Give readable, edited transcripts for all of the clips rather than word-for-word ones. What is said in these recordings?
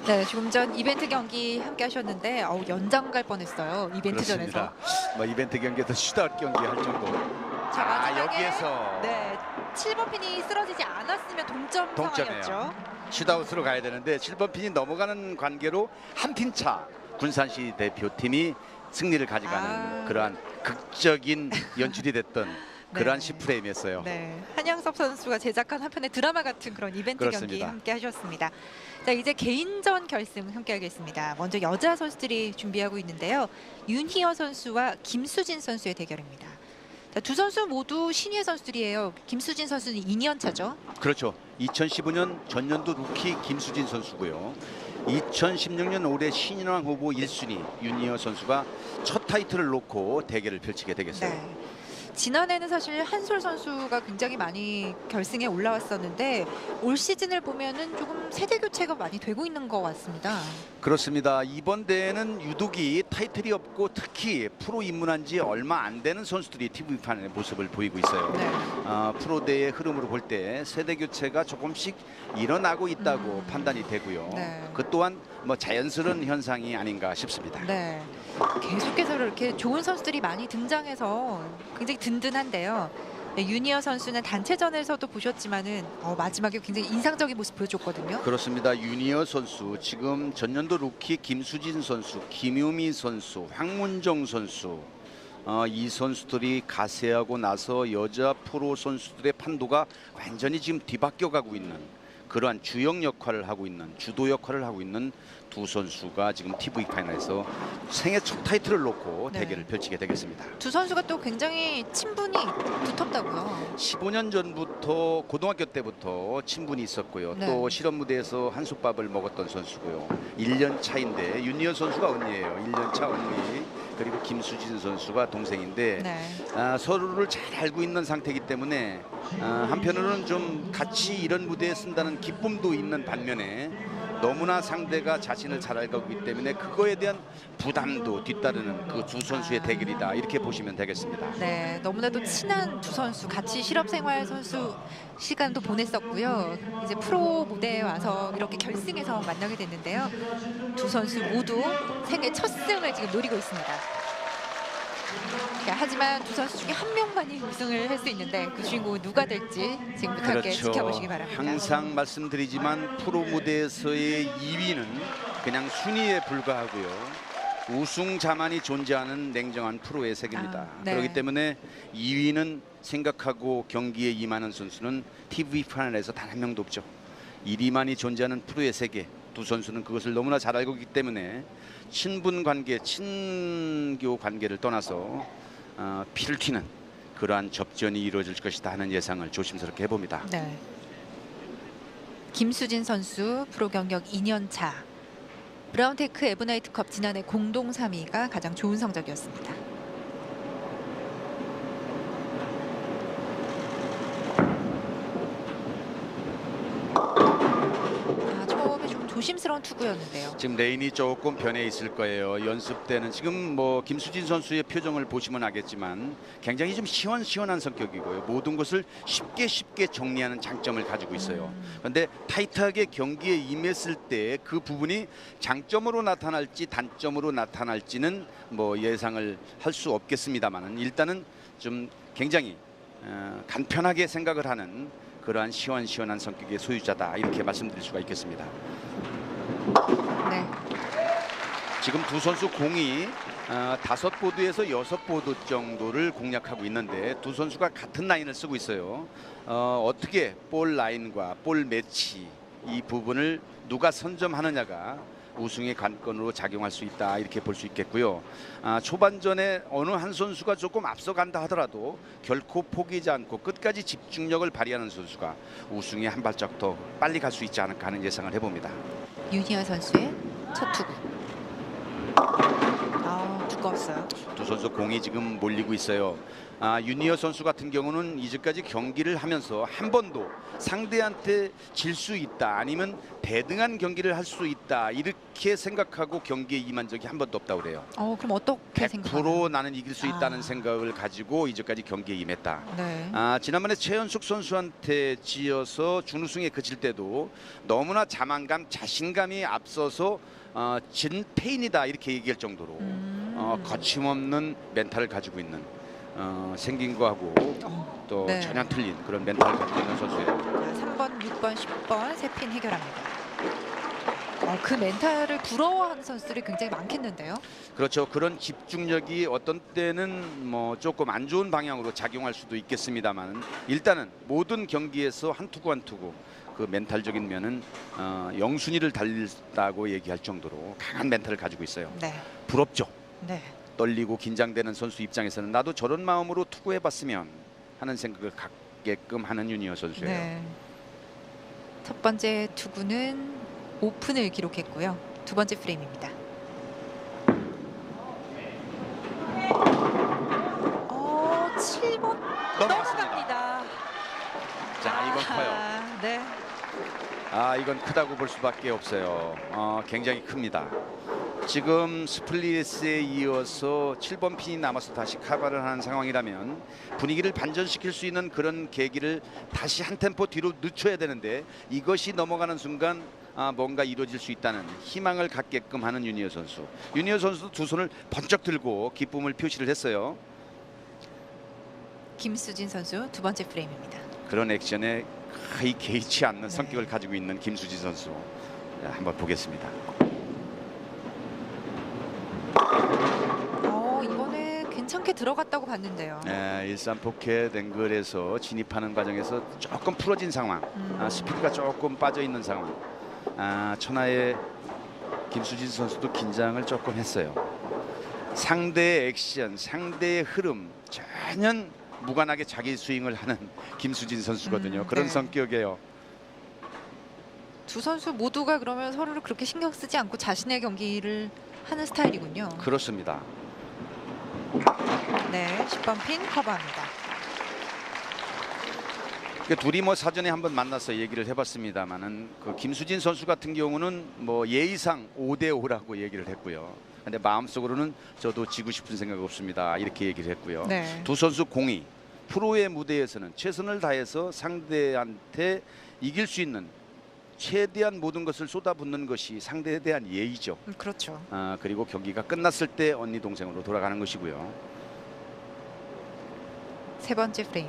네, 조금 전 이벤트 경기 함께 하셨는데 연장 갈 뻔했어요. 이벤트전에서. 그렇습니다. 뭐 이벤트 경기에서 슈트아웃 경기 할 정도. 자, 마지막에 여기에서 네, 7번 핀이 쓰러지지 않았으면 동점 동점이에요. 상황이었죠. 슈트아웃으로 가야 되는데 7번 핀이 넘어가는 관계로 한 핀 차 군산시 대표팀이 승리를 가져가는 그러한 극적인 연출이 됐던 그러한 네. 10프레임이었어요. 네, 한양섭 선수가 제작한 한 편의 드라마 같은 그런 이벤트 경기 그렇습니다. 함께 하셨습니다. 자, 이제 개인전 결승 함께 하겠습니다. 먼저 여자 선수들이 준비하고 있는데요. 윤희어 선수와 김수진 선수의 대결입니다. 자, 두 선수 모두 신예 선수들이에요. 김수진 선수는 2년 차죠. 그렇죠. 2015년 전년도 루키 김수진 선수고요. 2016년 올해 신인왕 후보 1순위 윤희어 선수가 첫 타이틀을 놓고 대결을 펼치게 되겠어요. 네. 지난해는 사실 한솔 선수가 굉장히 많이 결승에 올라왔었는데 올 시즌을 보면은 조금 세대 교체가 많이 되고 있는 것 같습니다. 그렇습니다. 이번 대회는 유독이 타이틀이 없고 특히 프로 입문한 지 얼마 안 되는 선수들이 TV판의 모습을 보이고 있어요. 네. 프로 대회 흐름으로 볼 때 세대 교체가 조금씩 일어나고 있다고 판단이 되고요. 네. 그 또한 뭐 자연스러운 현상이 아닌가 싶습니다. 네. 계속해서 이렇게 좋은 선수들이 많이 등장해서 굉장히 든든한데요. 네, 유니어 선수는 단체전에서도 보셨지만은 마지막에 굉장히 인상적인 모습 보여줬거든요. 그렇습니다. 유니어 선수, 지금 전년도 루키 김수진 선수, 김유미 선수, 황문정 선수, 이 선수들이 가세하고 나서 여자 프로 선수들의 판도가 완전히 지금 뒤바뀌어 가고 있는 그러한 주역 역할을 하고 있는, 주도 역할을 하고 있는 두 선수가 지금 TV 파이널에서 생애 첫 타이틀을 놓고 네. 대결을 펼치게 되겠습니다. 두 선수가 또 굉장히 친분이 두텁다고요. 15년 전부터 고등학교 때부터 친분이 있었고요. 네. 또 실업 무대에서 한솥밥을 먹었던 선수고요. 1년 차인데 윤희어 선수가 언니예요. 1년 차 언니. 그리고 김수진 선수가 동생인데 네. 서로를 잘 알고 있는 상태이기 때문에 한편으로는 좀 같이 이런 무대에 쓴다는 기쁨도 있는 반면에 너무나 상대가 자신을 잘 알고 있기 때문에 그거에 대한 부담도 뒤따르는 그 두 선수의 대결이다, 이렇게 보시면 되겠습니다. 네, 너무나도 친한 두 선수 같이 실업생활 선수 시간도 보냈었고요. 이제 프로 무대에 와서 이렇게 결승에서 만나게 됐는데요. 두 선수 모두 생애 첫 승을 지금 노리고 있습니다. 하지만 두 선수 중에 한 명만이 우승을 할 수 있는데 그 주인공은 누가 될지 지금부터 함께 지켜보시기 바랍니다. 항상 말씀드리지만 프로 무대에서의 2위는 그냥 순위에 불과하고요. 우승자만이 존재하는 냉정한 프로의 세계입니다. 네. 그렇기 때문에 2위는 생각하고 경기에 임하는 선수는 TV 판에서 단 한 명도 없죠. 1위만이 존재하는 프로의 세계. 두 선수는 그것을 너무나 잘 알고 있기 때문에 친분 관계, 친교 관계를 떠나서 피를 튀는 그러한 접전이 이루어질 것이다 하는 예상을 조심스럽게 해봅니다. 네. 김수진 선수 프로 경력 2년 차. 브라운테크 에브나이트컵 지난해 공동 3위가 가장 좋은 성적이었습니다. 처음에 좀 조심스러운 투구였는데요. 지금 레인이 조금 변해 있을 거예요. 연습 때는 지금 뭐 김수진 선수의 표정을 보시면 알겠지만 굉장히 좀 시원시원한 성격이고요. 모든 것을 쉽게 정리하는 장점을 가지고 있어요. 그런데 타이트하게 경기에 임했을 때 그 부분이 장점으로 나타날지 단점으로 나타날지는 뭐 예상을 할 수 없겠습니다만은 일단은 좀 굉장히 간편하게 생각을 하는 그러한 시원시원한 성격의 소유자다, 이렇게 말씀드릴 수가 있겠습니다. 네. 지금 두 선수 공이 5보드에서 6보드 정도를 공략하고 있는데 두 선수가 같은 라인을 쓰고 있어요. 어떻게 볼 라인과 볼 매치 이 부분을 누가 선점하느냐가 우승의 관건으로 작용할 수 있다, 이렇게 볼 수 있겠고요. 초반전에 어느 한 선수가 조금 앞서간다 하더라도 결코 포기하지 않고 끝까지 집중력을 발휘하는 선수가 우승에 한 발짝 더 빨리 갈 수 있지 않을까 하는 예상을 해봅니다. 윤희아 선수의 첫 투구. 두꺼웠어요. 두 선수 공이 지금 몰리고 있어요. 윤희어 선수 같은 경우는 이제까지 경기를 하면서 한 번도 상대한테 질 수 있다 아니면 대등한 경기를 할 수 있다 이렇게 생각하고 경기에 임한 적이 한 번도 없다고 그래요. 그럼 어떻게 100% 생각하나요? 나는 이길 수 있다는 생각을 가지고 이제까지 경기에 임했다. 네. 지난번에 최연숙 선수한테 지어서 준우승에 그칠 때도 너무나 자만감, 자신감이 앞서서 진 패인이다 이렇게 얘기할 정도로 거침없는 멘탈을 가지고 있는 생긴 거하고 또 네. 전혀 틀린 그런 멘탈을 가지고 있는 선수예요. 자, 3번, 6번, 10번 세 핀 해결합니다. 그 멘탈을 부러워하는 선수들이 굉장히 많겠는데요. 그렇죠. 그런 집중력이 어떤 때는 뭐 조금 안 좋은 방향으로 작용할 수도 있겠습니다만 일단은 모든 경기에서 한 투구 한 투구 그 멘탈적인 면은 영순위를 달린다고 얘기할 정도로 강한 멘탈을 가지고 있어요. 네. 부럽죠. 네. 떨리고 긴장되는 선수 입장에서는 나도 저런 마음으로 투구해봤으면 하는 생각을 갖게끔 하는 윤희어 선수예요. 네. 첫 번째 투구는 오픈을 기록했고요. 두 번째 프레임입니다. 7번 넘어갑니다. 자, 이건 커요. 네. 이건 크다고 볼 수밖에 없어요. 굉장히 큽니다. 지금 스플릿에 이어서 7번 핀이 남아서 다시 카바를 하는 상황이라면 분위기를 반전시킬 수 있는 그런 계기를 다시 한 템포 뒤로 늦춰야 되는데 이것이 넘어가는 순간 뭔가 이루어질 수 있다는 희망을 갖게끔 하는 윤희어 선수. 윤희어 선수도 두 손을 번쩍 들고 기쁨을 표시를 했어요. 김수진 선수 두 번째 프레임입니다. 그런 액션에 거의 개의치 않는 성격을 가지고 있는 김수진 선수. 한번 보겠습니다. 이번에 괜찮게 들어갔다고 봤는데요. 일산 포켓 앵글에서 진입하는 과정에서 조금 풀어진 상황, 스피드가 조금 빠져 있는 상황. 천하의 김수진 선수도 긴장을 조금 했어요. 상대의 액션, 상대의 흐름 전혀 무관하게 자기 스윙을 하는 김수진 선수거든요. 그런 네. 성격이에요. 두 선수 모두가 그러면 서로를 그렇게 신경 쓰지 않고 자신의 경기를 하는 스타일이군요. 그렇습니다. 네, 10번 핀 커버합니다. 둘이 뭐 사전에 한번 만나서 얘기를 해봤습니다만은 그 김수진 선수 같은 경우는 뭐 예의상 5대5라고 얘기를 했고요. 근데 마음속으로는 저도 지고 싶은 생각 없습니다. 이렇게 얘기를 했고요. 네. 두 선수 공이 프로의 무대에서는 최선을 다해서 상대한테 이길 수 있는 최대한 모든 것을 쏟아붓는 것이 상대에 대한 예의죠. 그렇죠. 그리고 경기가 끝났을 때 언니 동생으로 돌아가는 것이고요. 세 번째 프레임.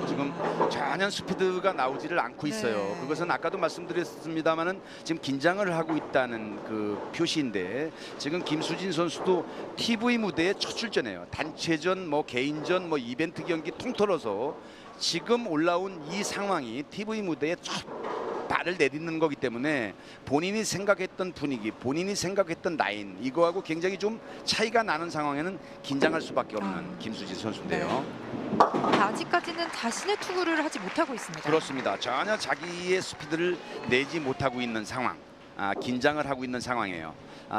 지금 전혀 스피드가 나오지를 않고 있어요. 네. 그것은 아까도 말씀드렸습니다만은 지금 긴장을 하고 있다는 그 표시인데 지금 김수진 선수도 TV 무대에 첫 출전해요. 단체전, 뭐 개인전, 뭐 이벤트 경기 통틀어서 지금 올라온 이 상황이 TV 무대에 첫 발을 내딛는 거기 때문에 본인이 생각했던 분위기, 본인이 생각했던 라인 이거하고 굉장히 좀 차이가 나는 상황에는 긴장할 수밖에 없는 김수진 선수인데요. 아직까지는 자신의 투구를 하지 못하고 있습니다. 그렇습니다. 전혀 자기의 스피드를 내지 못하고 있는 상황, 긴장을 하고 있는 상황이에요.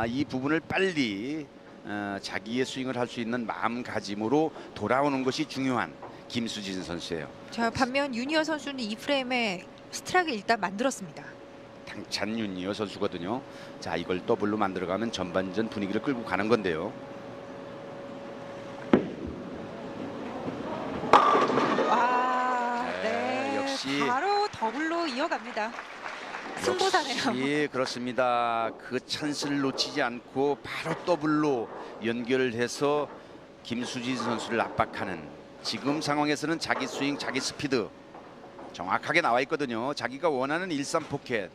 이 부분을 빨리 자기의 스윙을 할 수 있는 마음가짐으로 돌아오는 것이 중요한 김수진 선수예요. 자, 반면 윤희어 선수는 이 프레임에 스트라이크 일단 만들었습니다. 당찬 윤희어 선수거든요. 자, 이걸 더블로 만들어가면 전반전 분위기를 끌고 가는 건데요. 네, 역시 바로 더블로 이어갑니다. 승부사네요. 예, 그렇습니다. 그 찬스를 놓치지 않고 바로 더블로 연결을 해서 김수진 선수를 압박하는 지금 상황에서는 자기 스윙, 자기 스피드 정확하게 나와 있거든요. 자기가 원하는 일산 포켓,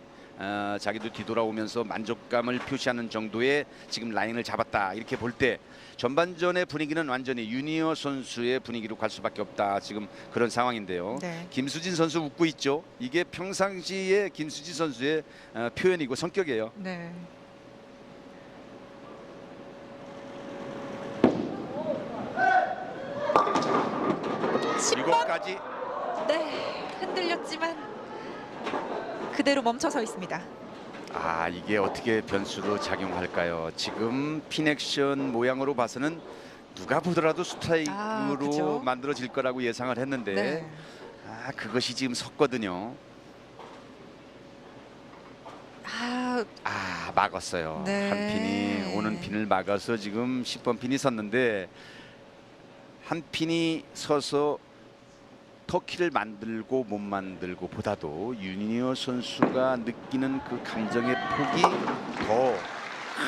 자기도 뒤돌아오면서 만족감을 표시하는 정도의 지금 라인을 잡았다. 이렇게 볼 때 전반전의 분위기는 완전히 윤희어 선수의 분위기로 갈 수밖에 없다. 지금 그런 상황인데요. 네. 김수진 선수 웃고 있죠. 이게 평상시에 김수진 선수의 표현이고 성격이에요. 네. 이것까지 네, 흔들렸지만 그대로 멈춰서 있습니다. 아, 이게 어떻게 변수로 작용할까요? 지금 핀 액션 모양으로 봐서는 누가 보더라도 스트라이크로 그죠? 만들어질 거라고 예상을 했는데 네. 그것이 지금 섰거든요. 막았어요. 네. 한 핀이 오는 핀을 막아서 지금 10번 핀이 섰는데 한 핀이 서서 터키를 만들고 못 만들고 보다도 윤희어 선수가 느끼는 그 감정의 폭이 더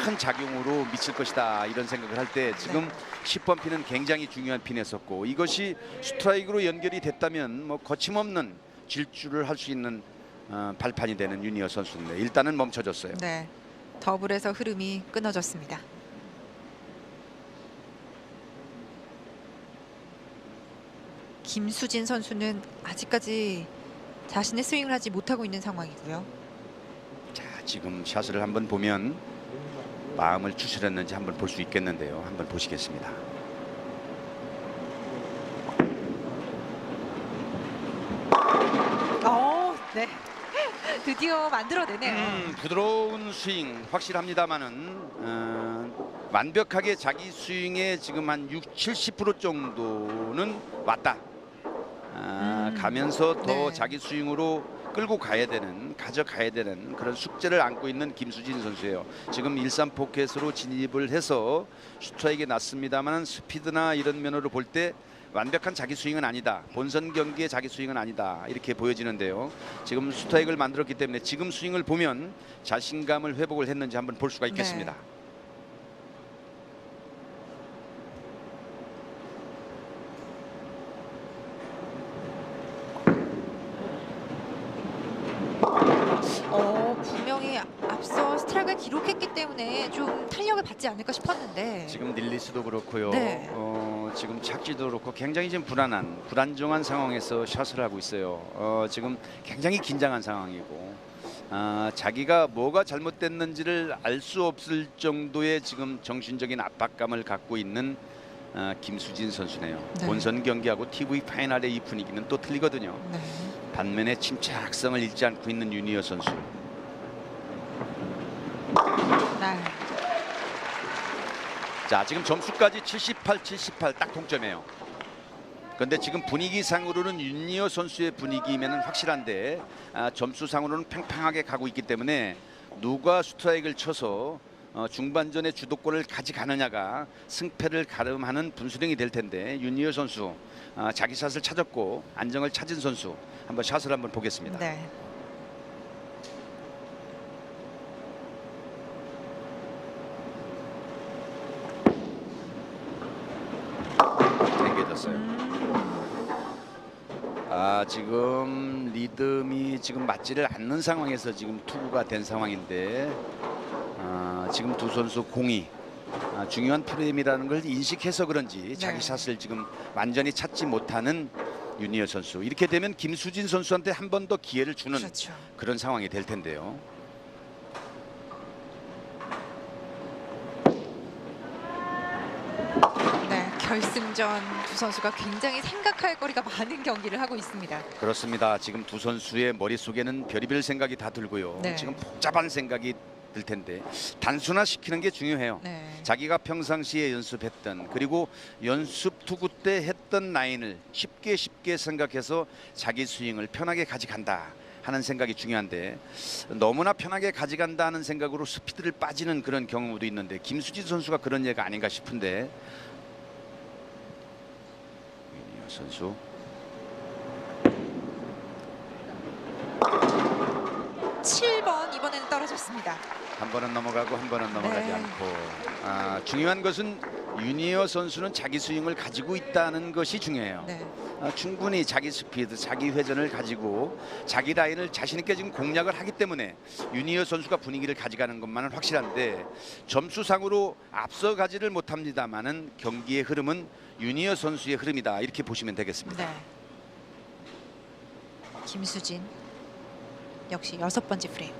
큰 작용으로 미칠 것이다 이런 생각을 할 때 지금 10번 핀은 굉장히 중요한 핀이었었고 이것이 스트라이크로 연결이 됐다면 뭐 거침없는 질주를 할 수 있는 발판이 되는 윤희어 선수인데 일단은 멈춰졌어요. 네. 더블에서 흐름이 끊어졌습니다. 김수진 선수는 아직까지 자신의 스윙을 하지 못하고 있는 상황이고요. 자, 지금 샷을 한번 보면 마음을 추스렸는지 한번 볼 수 있겠는데요. 한번 보시겠습니다. 네. 드디어 만들어내네요. 부드러운 스윙 확실합니다만은 완벽하게 자기 스윙에 지금 한 70% 정도는 왔다. 가면서 더 네. 자기 스윙으로 끌고 가져가야 되는 그런 숙제를 안고 있는 김수진 선수예요. 지금 일산 포켓으로 진입을 해서 스트라이크에 났습니다만 스피드나 이런 면으로 볼 때 완벽한 자기 스윙은 아니다. 본선 경기의 자기 스윙은 아니다. 이렇게 보여지는데요. 지금 스트라이크를 만들었기 때문에 지금 스윙을 보면 자신감을 회복을 했는지 한번 볼 수가 있겠습니다. 네. 분명히 앞서 스트라이크를 기록했기 때문에 좀 탄력을 받지 않을까 싶었는데 지금 닐리스도 그렇고요. 네. 지금 착지도 그렇고 굉장히 좀 불안정한 상황에서 샷을 하고 있어요. 지금 굉장히 긴장한 상황이고 자기가 뭐가 잘못됐는지를 알 수 없을 정도의 지금 정신적인 압박감을 갖고 있는 김수진 선수네요. 네. 본선 경기하고 TV 파이널의 이 분위기는 또 틀리거든요. 네. 반면에 침착성을 잃지 않고 있는 윤희어 선수. 네. 자, 지금 점수까지 78 딱 동점이에요. 그런데 지금 분위기상으로는 윤희어 선수의 분위기면은 확실한데 점수상으로는 팽팽하게 가고 있기 때문에 누가 스트라이크를 쳐서 중반전에 주도권을 가져가느냐가 승패를 가름하는 분수령이 될 텐데 윤희어 선수 자기 샷을 찾았고 안정을 찾은 선수 한번 샷을 한번 보겠습니다. 네. 당겨졌어요. 지금 리듬이 지금 맞지를 않는 상황에서 지금 투구가 된 상황인데 지금 두 선수 공이 중요한 프레임이라는 걸 인식해서 그런지 자기 샷을 지금 완전히 찾지 못하는 윤희어 선수. 이렇게 되면 김수진 선수한테 한 번 더 기회를 주는 그렇죠. 그런 상황이 될 텐데요. 네, 결승전 두 선수가 굉장히 생각할 거리가 많은 경기를 하고 있습니다. 그렇습니다. 지금 두 선수의 머릿속에는 별의별 생각이 다 들고요. 네. 지금 복잡한 생각이 들 텐데 단순화시키는 게 중요해요. 네. 자기가 평상시에 연습했던 그리고 연습 투구 때 했던 라인을 쉽게 생각해서 자기 스윙을 편하게 가져간다 하는 생각이 중요한데 너무나 편하게 가져간다 하는 생각으로 스피드를 빠지는 그런 경우도 있는데 김수진 선수가 그런 예가 아닌가 싶은데 윤희어 선수 7번 이번에는 떨어졌습니다. 한 번은 넘어가고 한 번은 넘어가지 네. 않고 중요한 것은 윤희어 선수는 자기 스윙을 가지고 있다는 것이 중요해요. 네. 충분히 자기 스피드, 자기 회전을 가지고 자기 라인을 자신 있게 지금 공략을 하기 때문에 윤희어 선수가 분위기를 가져가는 것만은 확실한데 점수상으로 앞서가지를 못합니다만은 경기의 흐름은 윤희어 선수의 흐름이다 이렇게 보시면 되겠습니다. 네. 김수진 역시 6번째 프레임.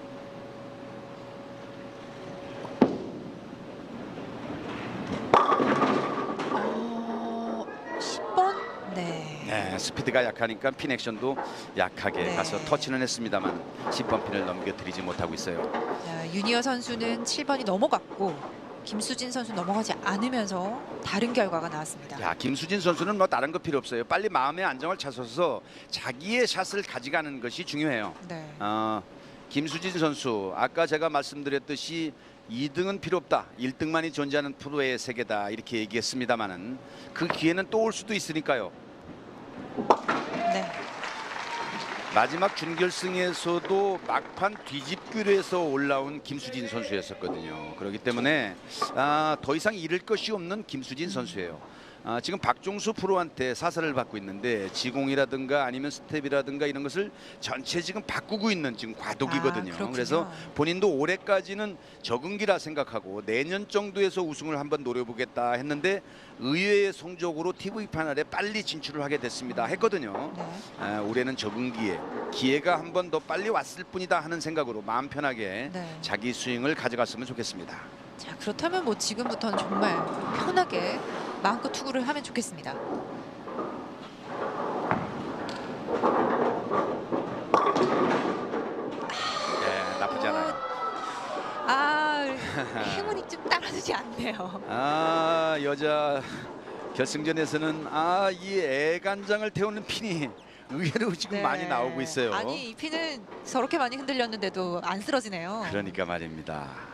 10번? 네. 네, 스피드가 약하니까 핀 액션도 약하게 네. 가서 터치는 했습니다만 10번 핀을 넘겨드리지 못하고 있어요. 자, 윤희어 선수는 7번이 넘어갔고 김수진 선수 넘어가지 않으면서 다른 결과가 나왔습니다. 야, 김수진 선수는 뭐 다른 거 필요 없어요. 빨리 마음의 안정을 찾아서 자기의 샷을 가져가는 것이 중요해요. 네. 김수진 선수 아까 제가 말씀드렸듯이 2등은 필요 없다. 1등만이 존재하는 프로의 세계다. 이렇게 얘기했습니다만은 그 기회는 또 올 수도 있으니까요. 네. 마지막 준결승에서도 막판 뒤집기로 해서 올라온 김수진 선수였었거든요. 그렇기 때문에 더 이상 잃을 것이 없는 김수진 선수예요. 지금 박종수 프로한테 사설을 받고 있는데 지공이라든가 아니면 스텝이라든가 이런 것을 전체 지금 바꾸고 있는 지금 과도기거든요. 그렇군요. 그래서 본인도 올해까지는 적응기라 생각하고 내년 정도에서 우승을 한번 노려보겠다 했는데 의외의 성적으로 TV 패널에 빨리 진출을 하게 됐습니다. 했거든요. 네. 올해는 적응기에 기회가 한 번 더 빨리 왔을 뿐이다 하는 생각으로 마음 편하게 네. 자기 스윙을 가져갔으면 좋겠습니다. 자, 그렇다면 뭐 지금부터는 정말 편하게 마음껏 투구를 하면 좋겠습니다. 네, 나쁘지 않아요. 행운이 좀 따라주지 않네요. 여자 결승전에서는 이 애간장을 태우는 핀이 의외로 지금 네. 많이 나오고 있어요. 아니, 이 핀은 저렇게 많이 흔들렸는데도 안 쓰러지네요. 그러니까 말입니다.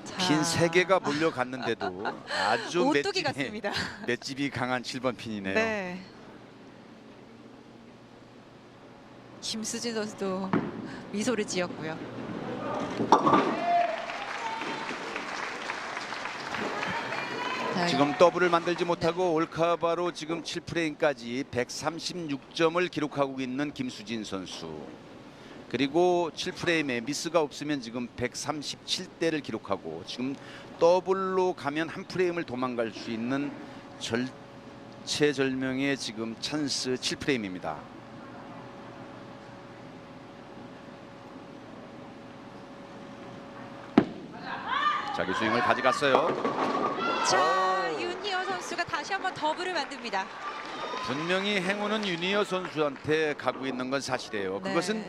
자, 핀 3개가 몰려갔는데도 아주 오뚜기 같습니다. 맷집이 강한 7번 핀이네요. 네. 김수진 선수도 미소를 지었고요. 자, 지금 더블을 만들지 못하고 올카바로 지금 7프레임까지 136점을 기록하고 있는 김수진 선수. 그리고 7프레임에 미스가 없으면 지금 137대를 기록하고 지금 더블로 가면 한 프레임을 도망갈 수 있는 절체절명의 지금 찬스 7프레임입니다. 자기 스윙을 가져갔어요. 자, 윤희어 선수가 다시 한번 더블을 만듭니다. 분명히 행운은 윤희어 선수한테 가고 있는 건 사실이에요. 네. 그것은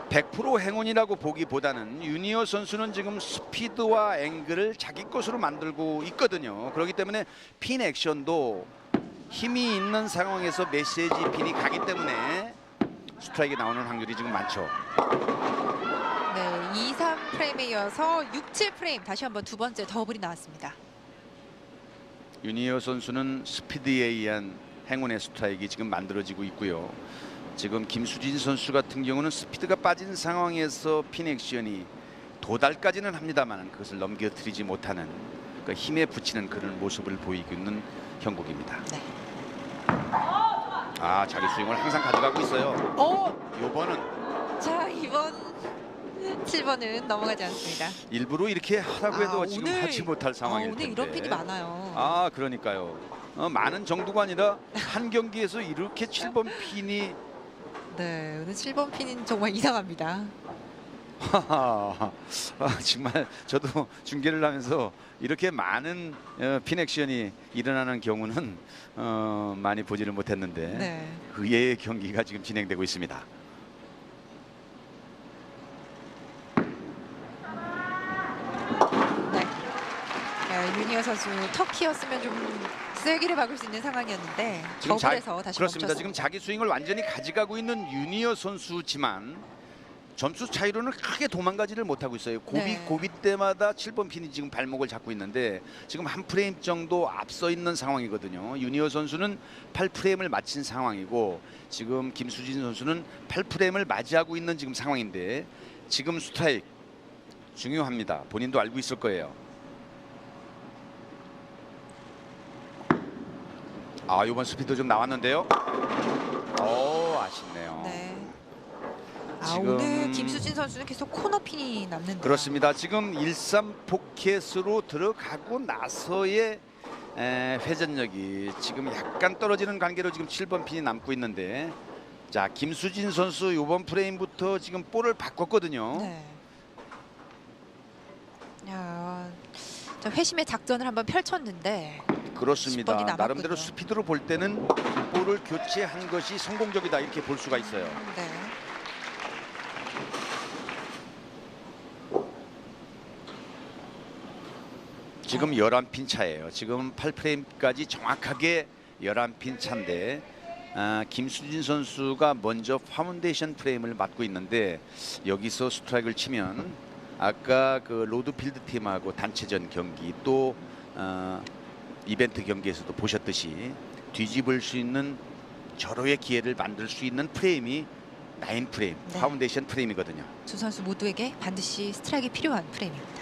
100% 행운이라고 보기보다는 윤희어 선수는 지금 스피드와 앵글을 자기 것으로 만들고 있거든요. 그렇기 때문에 핀 액션도 힘이 있는 상황에서 메시지 핀이 가기 때문에 스트라이크 나오는 확률이 지금 많죠. 네, 2, 3프레임에 이어서 6, 7프레임 다시 한번 두 번째 더블이 나왔습니다. 윤희어 선수는 스피드에 의한 행운의 스트라이크가 지금 만들어지고 있고요. 지금 김수진 선수 같은 경우는 스피드가 빠진 상황에서 핀 액션이 도달까지는 합니다만 그것을 넘겨드리지 못하는 그 힘에 붙이는 그런 모습을 보이고 있는 형국입니다. 네. 자기 스윙을 항상 가져가고 있어요. 요번은 자, 이번 7번은 넘어가지 않습니다. 일부러 이렇게 하라고 해도 지금 오늘, 하지 못할 상황일 텐데. 오늘 이런 핀이 많아요. 그러니까요. 많은 정도가 아니라 한 경기에서 이렇게 7번 핀이 네, 오늘 7번 핀은 정말 이상합니다. 정말 저도 중계를 하면서 이렇게 많은 핀 액션이 일어나는 경우는 많이 보지를 못했는데 네. 의외의 경기가 지금 진행되고 있습니다. 네. 윤희어 선수 터키였으면 좀 쐐기를 박을 수 있는 상황이었는데 지금 더블에서 다시 그렇습니다. 멈췄습니다. 지금 자기 스윙을 완전히 가져가고 있는 윤희어 선수지만 점수 차이로는 크게 도망가지를 못하고 있어요. 고비 때마다 7번 핀이 지금 발목을 잡고 있는데 지금 한 프레임 정도 앞서 있는 상황이거든요. 윤희어 선수는 8프레임을 마친 상황이고 지금 김수진 선수는 8프레임을 맞이하고 있는 지금 상황인데 지금 스트라이크 중요합니다. 본인도 알고 있을 거예요. 이번 스피드 좀 나왔는데요. 아쉽네요. 네. 지금 오늘 김수진 선수는 계속 코너핀이 남는다. 그렇습니다. 지금 1-3 포켓으로 들어가고 나서의 회전력이 지금 약간 떨어지는 관계로 지금 7번 핀이 남고 있는데 자 김수진 선수 이번 프레임부터 지금 볼을 바꿨거든요. 네. 자, 회심의 작전을 한번 펼쳤는데 그렇습니다. 10번이 남았군요. 나름대로 스피드로 볼 때는 볼을 교체한 것이 성공적이다 이렇게 볼 수가 있어요. 네. 지금 11핀 차예요. 지금 8프레임까지 정확하게 11핀 차인데 김수진 선수가 먼저 파운데이션 프레임을 맞고 있는데 여기서 스트라이크를 치면 아까 그 로드필드 팀하고 단체전 경기 또 이벤트 경기에서도 보셨듯이 뒤집을 수 있는 절호의 기회를 만들 수 있는 프레임이 9프레임 네. 파운데이션 프레임이거든요. 두 선수 모두에게 반드시 스트라이크가 필요한 프레임입니다.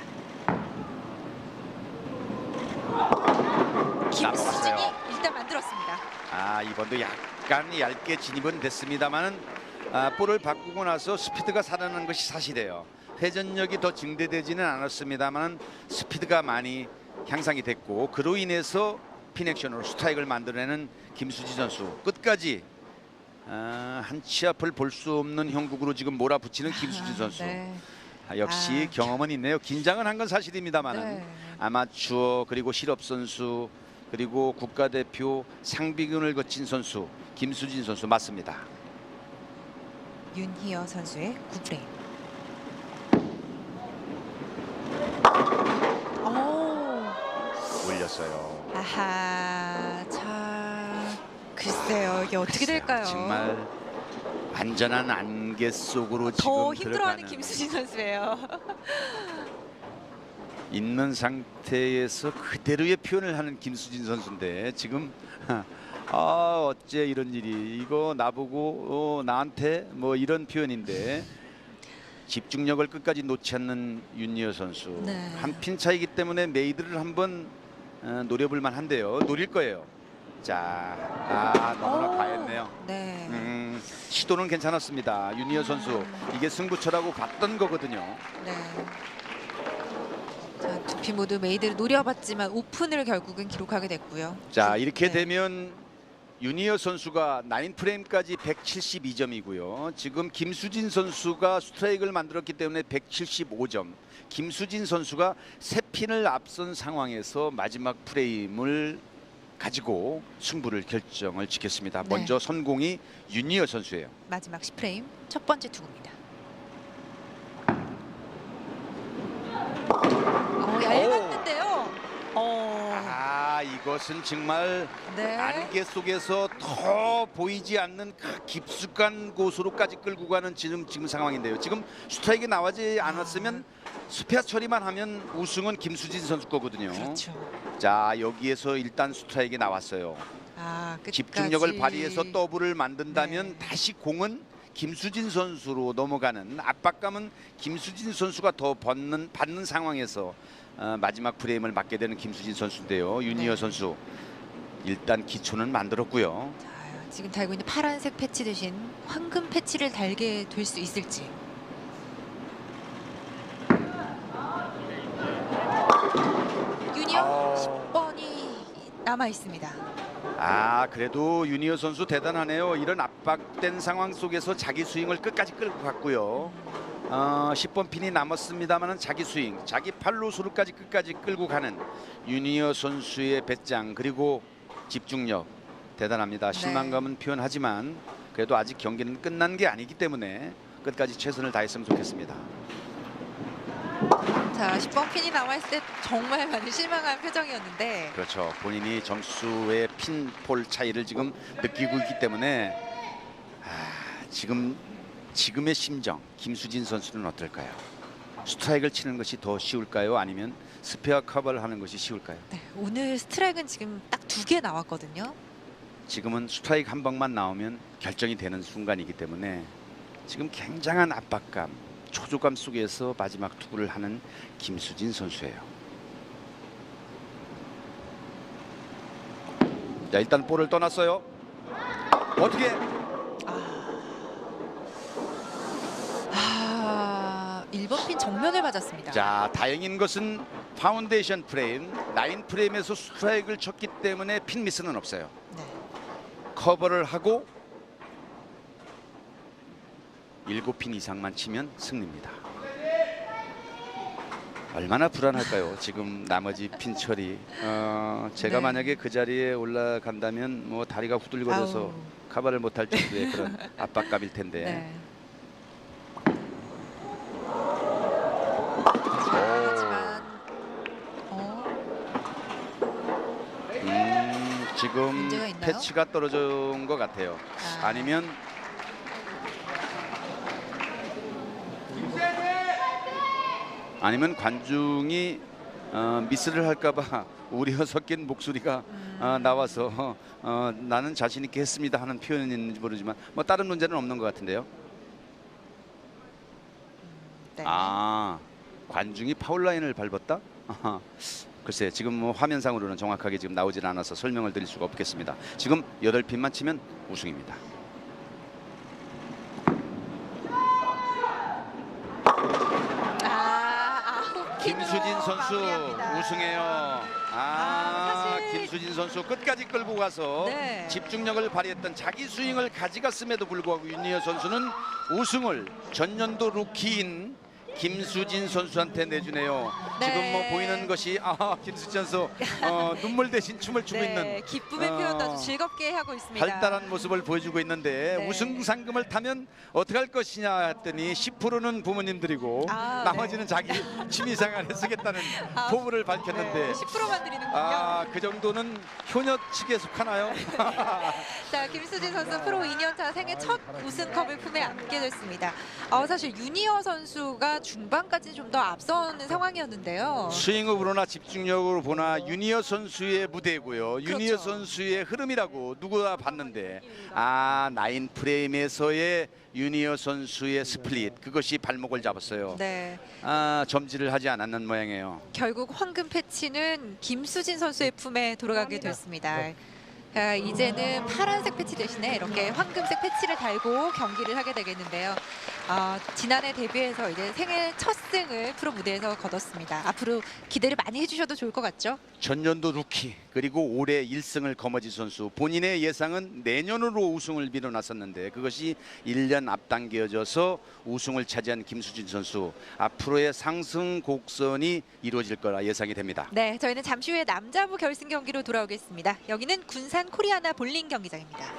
김수진이 남았어요. 일단 만들었습니다. 이번도 약간 얇게 진입은 됐습니다만 볼을 바꾸고 나서 스피드가 살아나는 것이 사실이에요. 회전력이 더 증대되지는 않았습니다만 스피드가 많이 향상이 됐고 그로 인해서 핀액션으로 스트라이크를 만들어내는 김수지 선수 끝까지 한 치 앞을 볼 수 없는 형국으로 지금 몰아붙이는 김수지 선수. 네. 역시 경험은 있네요. 긴장은 한 건 사실입니다만은 네. 아마추어 그리고 실업 선수 그리고 국가대표 상비군을 거친 선수 김수진 선수 맞습니다. 윤희어 선수의 9프레임. 올렸어요. 아하, 자, 글쎄요, 이게 어떻게 될까요? 정말 완전한 안개 속으로 더 지금 힘들어하는 들어가는 김수진 선수예요. 있는 상태에서 그대로의 표현을 하는 김수진 선수인데 지금 어째 이런 일이 이거 나보고 나한테 뭐 이런 표현인데 집중력을 끝까지 놓지 않는 윤리어 선수. 네. 한 핀 차이기 때문에 메이드를 한번 노려볼 만한데요. 노릴 거예요. 자, 너무나 과했네요. 네. 시도는 괜찮았습니다. 윤리어 선수 이게 승부처라고 봤던 거거든요. 네. 자, 두 팀 모두 메이드를 노려봤지만 오픈을 결국은 기록하게 됐고요. 자, 이렇게 네. 되면 윤희어 선수가 9프레임까지 172점이고요. 지금 김수진 선수가 스트라이크를 만들었기 때문에 175점. 김수진 선수가 세 핀을 앞선 상황에서 마지막 프레임을 가지고 승부를 결정을 지켰습니다. 네. 먼저 선공이 윤희어 선수예요. 마지막 10프레임 첫 번째 투구입니다. 얇았는데요. 이것은 정말 네. 안개 속에서 더 보이지 않는 그 깊숙한 곳으로까지 끌고 가는 지금 상황인데요. 지금 스트라이크 나오지 않았으면 스페어 처리만 하면 우승은 김수진 선수 거거든요. 그렇죠. 자, 여기에서 일단 스트라이크 나왔어요. 끝까지. 집중력을 발휘해서 더블을 만든다면 네. 다시 공은 김수진 선수로 넘어가는 압박감은 김수진 선수가 더 받는 상황에서 마지막 프레임을 맞게 되는 김수진 선수인데요. 윤희어 네. 선수 일단 기초는 만들었고요. 자, 지금 달고 있는 파란색 패치 대신 황금 패치를 달게 될 수 있을지. 윤희어 10번이 남아 있습니다. 그래도 윤희어 선수 대단하네요. 이런 압박된 상황 속에서 자기 스윙을 끝까지 끌고 갔고요. 10번 핀이 남았습니다만은 자기 스윙, 자기 팔로수루까지 끝까지 끌고 가는 윤희어 선수의 배짱 그리고 집중력 대단합니다. 네. 실망감은 표현하지만 그래도 아직 경기는 끝난 게 아니기 때문에 끝까지 최선을 다했으면 좋겠습니다. 자, 10번 핀이 남아있을 때 정말 많이 실망한 표정이었는데 그렇죠. 본인이 점수의 핀폴 차이를 지금 느끼고 있기 때문에 지금의 심정 김수진 선수는 어떨까요? 스트라이크를 치는 것이 더 쉬울까요? 아니면 스페어 커버를 하는 것이 쉬울까요? 네, 오늘 스트라이크는 지금 딱 2개 나왔거든요. 지금은 스트라이크 한 방만 나오면 결정이 되는 순간이기 때문에 지금 굉장한 압박감, 초조감 속에서 마지막 투구를 하는 김수진 선수예요. 자, 일단 볼을 떠났어요. 어떻게? 1번 핀 정면을 맞았습니다. 자, 다행인 것은 파운데이션 프레임, 9프레임에서 스트라이크를 쳤기 때문에 핀 미스는 없어요. 네. 커버를 하고 7핀 이상만 치면 승리입니다. 얼마나 불안할까요? 지금 나머지 핀 처리. 제가 네. 만약에 그 자리에 올라간다면 뭐 다리가 후들거려서 아우. 카바를 못할 정도의 그런 압박감일 텐데. 네. 하지만 지금 문제가 있나요? 패치가 떨어진 것 같아요. 아니면 관중이 미스를 할까봐 우려 섞인 목소리가 나와서 나는 자신 있게 했습니다 하는 표현이 있는지 모르지만 뭐 다른 문제는 없는 것 같은데요. 네. 관중이 파울 라인을 밟았다? 글쎄 지금 뭐 화면상으로는 정확하게 지금 나오질 않아서 설명을 드릴 수가 없겠습니다. 지금 8핀만 치면 우승입니다. 김수진 선수 마무리합니다. 우승해요. 사실- 김수진 선수 끝까지 끌고 가서 네. 집중력을 발휘했던 자기 스윙을 가져갔음에도 불구하고 윤희어 선수는 우승을 전년도 루키인 김수진 선수한테 내주네요. 네. 지금 뭐 보이는 것이 김수진 선수 눈물 대신 춤을 추고 네, 있는 기쁨의 표현도 아주 즐겁게 하고 있습니다. 발달한 모습을 보여주고 있는데 네. 우승 상금을 타면 어떻게 할 것이냐 했더니 10%는 부모님들이고 나머지는 네. 자기 취미생활에 쓰겠다는 포부를 밝혔는데 10%만 드리는군요. 그 정도는 효녀 측에 속하나요? 자, 김수진 선수 프로 2년차 생애 첫 우승컵을 품에 안게 됐습니다. 사실 윤희어 선수가 중반까지 좀 더 앞서는 상황이었는데요. 스윙업으로나 집중력으로 보나 윤희어 선수의 무대고요. 윤희어 그렇죠. 선수의 흐름이라고 누구나 봤는데 나인 프레임에서의 윤희어 선수의 스플릿 그것이 발목을 잡았어요. 네, 점지를 하지 않았는 모양이에요. 결국 황금 패치는 김수진 선수의 품에 돌아가게 됐습니다. 이제는 파란색 패치 대신에 이렇게 황금색 패치를 달고 경기를 하게 되겠는데요. 지난해 데뷔해서 이제 생애 첫 승을 프로 무대에서 거뒀습니다. 앞으로 기대를 많이 해주셔도 좋을 것 같죠? 전년도 루키 그리고 올해 1승을 거머쥔 선수 본인의 예상은 내년으로 우승을 밀어놨었는데 그것이 1년 앞당겨져서 우승을 차지한 김수진 선수 앞으로의 상승 곡선이 이루어질 거라 예상이 됩니다. 네, 저희는 잠시 후에 남자부 결승 경기로 돌아오겠습니다. 여기는 군산 코리아나 볼링 경기장입니다.